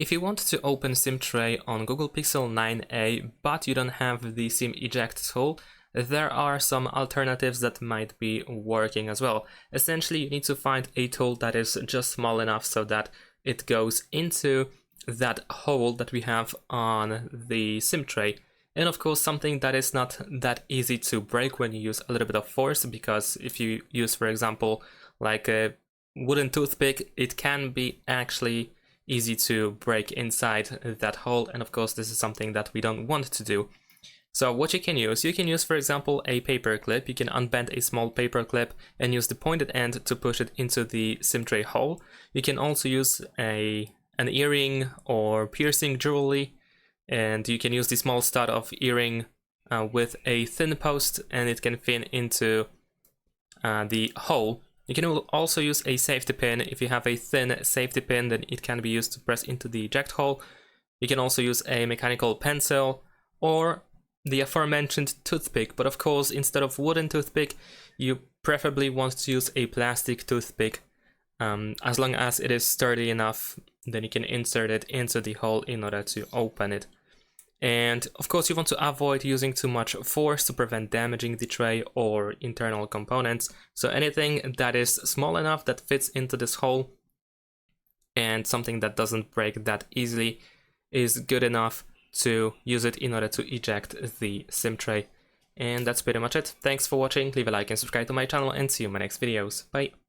If you want to open SIM tray on Google Pixel 9a, but you don't have the SIM eject tool, there are some alternatives that might be working as well. Essentially, you need to find a tool that is just small enough so that it goes into that hole that we have on the SIM tray. And of course, something that is not that easy to break when you use a little bit of force, because if you use, for example, like a wooden toothpick, it can be actually easy to break inside that hole. And of course, this is something that we don't want to do. So what you can use, for example, a paper clip. You can unbend a small paper clip and use the pointed end to push it into the SIM tray hole. You can also use an earring or piercing jewelry, and you can use the small stud of earring with a thin post, and it can fit into the hole. You can also use a safety pin. If you have a thin safety pin, then it can be used to press into the eject hole. You can also use a mechanical pencil or the aforementioned toothpick, but of course, instead of wooden toothpick, you preferably want to use a plastic toothpick. As long as it is sturdy enough, then you can insert it into the hole in order to open it. And of course, you want to avoid using too much force to prevent damaging the tray or internal components. So anything that is small enough that fits into this hole and something that doesn't break that easily is good enough to use it in order to eject the SIM tray. And that's pretty much it. Thanks for watching, leave a like and subscribe to my channel, and see you in my next videos. Bye!